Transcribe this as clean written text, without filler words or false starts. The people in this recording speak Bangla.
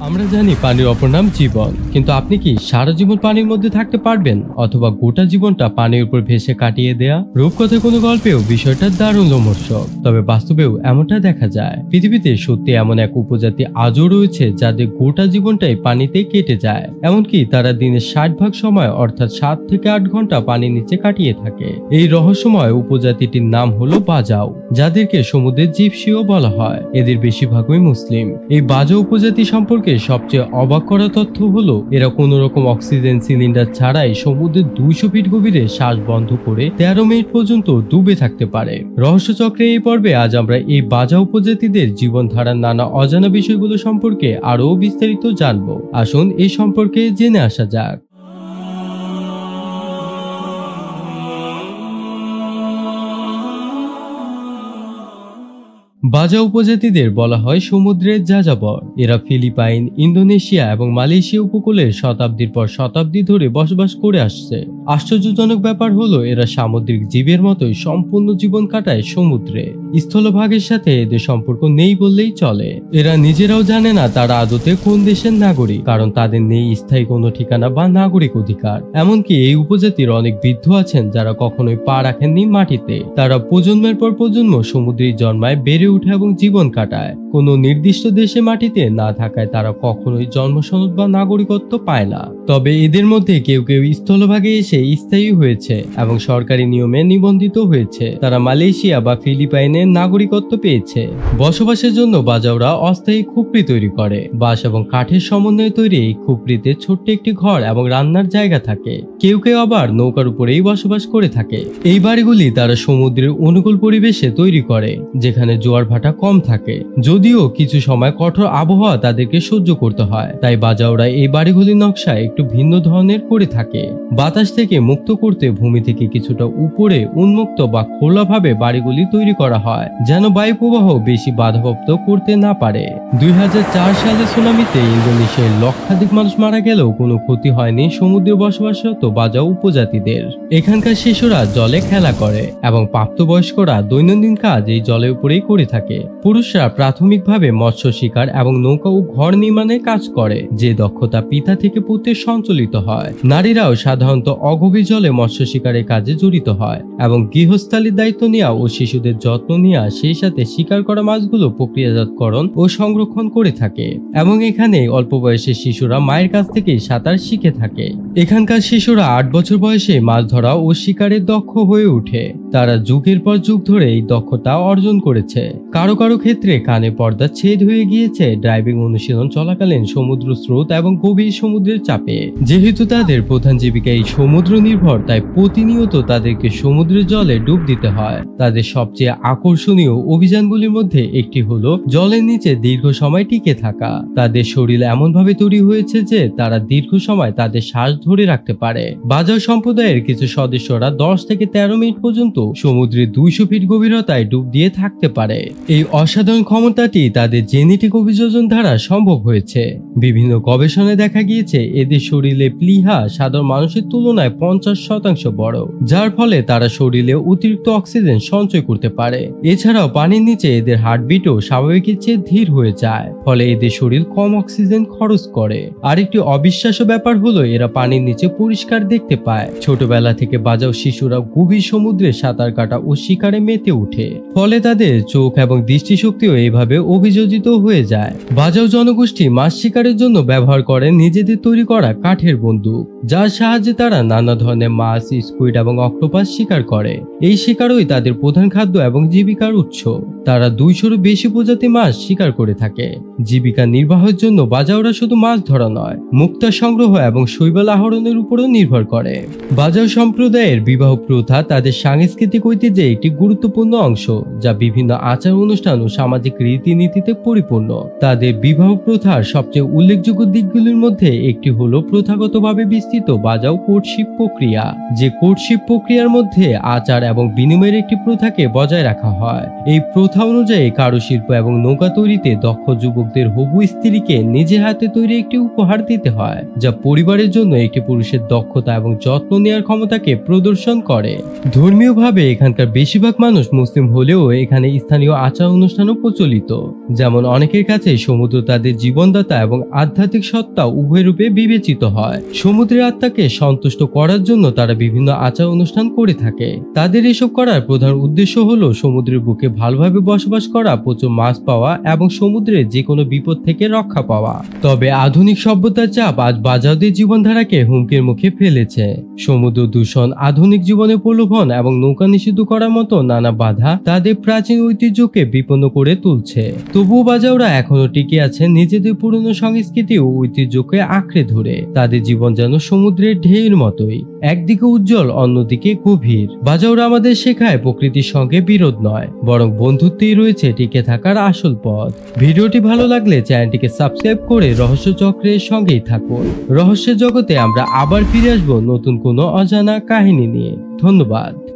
আমরা জানি পানির অপর নাম জীবন, কিন্তু আপনি কি সারা জীবন পানির মধ্যে থাকতে পারবেন, অথবা গোটা জীবনটা পানির উপর ভেসে কাটিয়ে দেয়া? রূপকথার কোনো গল্পেও বিষয়টা দারুণ রোমহর্ষক, তবে বাস্তবেও এমনটা দেখা যায়। পৃথিবীতে সত্যি এমন এক উপজাতি আজও রয়েছে যাদের গোটা জীবনটাই পানিতে কেটে যায়, এমনকি তারা দিনের 60 ভাগ সময় অর্থাৎ 7 থেকে 8 ঘন্টা পানির নিচে কাটিয়ে থাকে। এই রহস্যময় উপজাতিটির নাম হলো বাজাও, যাদেরকে সমুদ্রের জিপসিও বলা হয়। এদের বেশিরভাগই মুসলিম। এই বাজাও উপজাতি সম্পর্কে সবচেয়ে অবাক করা তথ্য হলো এরা কোনো রকম অক্সিজেন সিলিন্ডার ছাড়াই সমুদ্রের 200 ফিট গভীরে শ্বাস বন্ধ করে 13 মিনিট পর্যন্ত ডুবে থাকতে পারে। রহস্যচক্রে এই পর্বে আজ আমরা এই বাজাও উপজাতিদের জীবনধারার নানা অজানা বিষয়গুলো সম্পর্কে আরও বিস্তারিত জানবো। আসুন এই সম্পর্কে জেনে আসা যাক। বাজাও উপজাতিদের বলা হয় সমুদ্রের যাযাবর। এরা ফিলিপাইন, ইন্দোনেশিয়া এবং মালয়েশিয়া উপকূলের শতাব্দীর পর শতাব্দী ধরে বসবাস করে আসছে। আশ্চর্যজনক ব্যাপার হলো এরা সামুদ্রিক জীবের মতোই সম্পূর্ণ জীবন কাটায় সমুদ্রে। স্থলভাগের সাথে এদের সম্পর্ক নেই বললেই চলে। এরা নিজেরাও জানে না তারা আদতে কোন দেশের নাগরিক, কারণ তাদের নেই স্থায়ী কোনো ঠিকানা বা নাগরিক অধিকার। এমনকি এই উপজাতির অনেক বৃদ্ধ আছেন যারা কখনোই পা রাখেননি মাটিতে। তারা প্রজন্মের পর প্রজন্ম সমুদ্রে জন্মায়, বেড়ে উঠে এবং জীবন কাটায়। কোনো নির্দিষ্ট দেশে মাটিতে না থাকায় তারা কখনোই জন্মসনদ বা নাগরিকত্ব পায় না। তবে এদের মধ্যে কেউ কেউ স্থলভাগে এসে স্থায়ী হয়েছে এবং সরকারি নিয়মে নিবন্ধিত হয়েছে। তারা মালয়েশিয়া বা ফিলিপাইনের নাগরিকত্ব পেয়েছে। বসবাসের জন্য বাজাওরা অস্থায়ী খুপড়ি তৈরি করে। বাঁশ এবং কাঠের সমন্বয়ে তৈরি এই খুপড়িতে ছোট্ট একটি ঘর এবং রান্নার জায়গা থাকে। কেউ কেউ আবার নৌকার উপরেই বসবাস করে থাকে। এই বাড়িগুলি তারা সমুদ্রের অনুকূল পরিবেশে তৈরি করে, যেখানে জোয়ার ভাটা কম থাকে। যদিও কিছু সময় কঠোর আবহাওয়া তাদেরকে সহ্য করতে হয়, তাই বাজাওরা এই বাড়িগুলির নকশা একটু ভিন্ন ধরনের করে থাকে। বাতাস থেকে মুক্ত করতে ভূমি থেকে কিছুটা উপরে উন্মুক্ত বা খোলাভাবে বাড়িগুলি তৈরি করা হয়, যেন বায়ু প্রবাহ বেশি বাধাপ্রাপ্ত করতে না পারে। 2004 সালে সুনামিতে ইন্দোনেশিয়ার লক্ষাধিক মানুষ মারা গেলেও কোনো ক্ষতি হয়নি সমুদ্রে বসবাসরত বাজাও উপজাতিদের। এখানকার শিশুরা জলে খেলা করে এবং প্রাপ্তবয়স্করা দৈনন্দিন কাজ এই জলের উপরেই করে থাকে। পুরুষরা প্রাথমিকভাবে মৎস্য শিকার এবং নৌকা ও ঘর নির্মাণে কাজ করে, যে দক্ষতা পিতা থেকে পুত্রে সঞ্চালিত হয়। নারীরাও সাধারণত অগভীর জলে মৎস্য শিকারের কাজে জড়িত হয় এবং গৃহস্থালির দায়িত্ব নেওয়া ও শিশুদের যত্ন নেওয়া, সেই সাথে শিকার করা মাছগুলো প্রক্রিয়াজাতকরণ ও সংরক্ষণ করে থাকে। এবং এখানে অল্প বয়সের শিশুরা মায়ের কাছ থেকেই সাঁতার শিখে থাকে। এখানকার শিশুরা 8 বছর বয়সে মাছ ধরা ও শিকারের দক্ষ হয়ে ওঠে। তারা যুগের পর যুগ ধরে এই দক্ষতা অর্জন করেছে। কারো কারো ক্ষেত্রে কানে পর্দা ছেদ হয়ে গিয়েছে ড্রাইভিং অনুশীলন চলাকালীন সমুদ্র স্রোত এবং গভীর সমুদ্রের চাপে। যেহেতু তাদের প্রধান জীবিকা এই সমুদ্র নির্ভর, তাই প্রতিনিয়ত তাদেরকে সমুদ্রের জলে ডুব দিতে হয়। তাদের সবচেয়ে আকর্ষণীয় অভিযানগুলির মধ্যে একটি হলো জলের নিচে দীর্ঘ সময় টিকে থাকা। তাদের শরীর এমনভাবে তৈরি হয়েছে যে তারা দীর্ঘ সময় তাদের শ্বাস ধরে রাখতে পারে। বাজাও সম্প্রদায়ের কিছু সদস্যরা 10 থেকে 13 মিনিট পর্যন্ত সমুদ্রের 200 ফিট গভীরতায় ডুব দিয়ে থাকতে পারে। এই অসাধারণ ক্ষমতাটি তাদের জেনেটিক অভিযোজন দ্বারা সম্ভব হয়েছে। বিভিন্ন গবেষণায় দেখা গিয়েছে এদের শরীরে প্লীহা সাধারণ মানুষের তুলনায় 50% বড়, যার ফলে তারা শরীরে অতিরিক্ত অক্সিজেন সঞ্চয় করতে পারে। এছাড়াও পানির নিচে এদের হার্টবিটও স্বাভাবিকের চেয়ে ধীর হয়ে যায়, ফলে এদের শরীর কম অক্সিজেন খরচ করে। আরেকটি অবিশ্বাস্য ব্যাপার হলো এরা পানির নিচে পরিষ্কার দেখতে পায়। ছোটবেলা থেকে বাজাও শিশুরা গভীর সমুদ্রে সাঁতার কাটা ও শিকারে মেতে উঠে, ফলে তাদের চোখ এবং দৃষ্টিশক্তিও এইভাবে অভিযোজিত হয়ে যায়। বাজাও জনগোষ্ঠী মাছ শিকারের জন্য ব্যবহার করে নিজেদের তৈরি করা কাঠের বন্দুক, যার সাহায্যে তারা নানা ধরনের মাছ, স্কুইড এবং অক্টোপাস শিকার করে। এই শিকারই তাদের প্রধান খাদ্য এবং জীবিকার উৎস। তারা 200-এরও বেশি প্রজাতি মাছ শিকার করে থাকে। জীবিকা নির্বাহের জন্য বাজাওরা শুধু মাছ ধরা নয়, মুক্তা সংগ্রহ এবং শৈবাল আহরণের উপরও নির্ভর করে। বাজাও সম্প্রদায়ের বিবাহ প্রথা তাদের সাংস্কৃতিক ঐতিহ্যে একটি গুরুত্বপূর্ণ অংশ, যা বিভিন্ন আচার অনুষ্ঠান ও সামাজিক রীতিনীতিতে পরিপূর্ণ। তাদের বিবাহ প্রথার সবচেয়ে উল্লেখযোগ্য দিকগুলির মধ্যে একটি হলো প্রথাগতভাবে বিস্তৃত বাজাও কোর্টশিপ প্রক্রিয়া। যে কোর্টশিপ প্রক্রিয়ার মধ্যে আচার এবং বিনিময়ের একটি প্রথাকে বজায় রাখা হয়। এই প্রথা অনুযায়ী কারুশিল্প এবং নৌকা তৈরিতে দক্ষ যুবকদের হবু স্ত্রীকে নিজে হাতে তৈরি একটি উপহার দিতে হয়, যা পরিবারের জন্য একটি পুরুষের দক্ষতা এবং যত্ন নেওয়ার ক্ষমতাকে প্রদর্শন করে। ধর্মীয়ভাবে এখানকার বেশিরভাগ মানুষ মুসলিম হলেও এখানে স্থানীয় আচার অনুষ্ঠানও প্রচলিত। যেমন অনেকের কাছে সমুদ্র তাদের জীবনদাতা এবং আধ্যাত্মিক সত্তা উভয় রূপে বিবেচিত হয়। সমুদ্রের আত্মাকে সন্তুষ্ট করার জন্য তারা বিভিন্ন আচার অনুষ্ঠান করে থাকে। তাদের এসব করার প্রধান উদ্দেশ্য হলো সমুদ্রের বুকে ভালোভাবে বসবাস করা, প্রচুর মাছ পাওয়া এবং সমুদ্রের যে কোনো বিপদ থেকে রক্ষা পাওয়া। তবে আধুনিক সভ্যতার চাপ আজ বাজারদের জীবনধারাকে হুমকির মুখে ফেলেছে। সমুদ্র দূষণ, আধুনিক জীবনের প্রলোভন এবং নৌকা নিষিদ্ধ করার মতো নানা বাধা তাদের প্রাচীন ঐতিহ্যকে বিপন্ন করে তুলছে। তবুও বাজাওরা এখনো টিকে আছে নিজেদের পুরনো সংস্কৃতি ও ঐতিহ্যকে আঁকড়ে ধরে। তাদের জীবন যেন সমুদ্রের ঢেউয়ের মতোই, একদিকে উজ্জ্বল অন্যদিকে গভীর। বাজাওরা আমাদের শেখায় প্রকৃতির সঙ্গে বিরোধ নয়, বরং বন্ধুত্বেই রয়েছে টিকে থাকার আসল পথ। ভিডিওটি ভালো লাগলে চ্যানেলটিকে সাবস্ক্রাইব করে রহস্য চক্রের সঙ্গেই থাকুন। রহস্যের জগতে আমরা আবার ফিরে আসবো নতুন কোনো অজানা কাহিনী নিয়ে। ধন্যবাদ।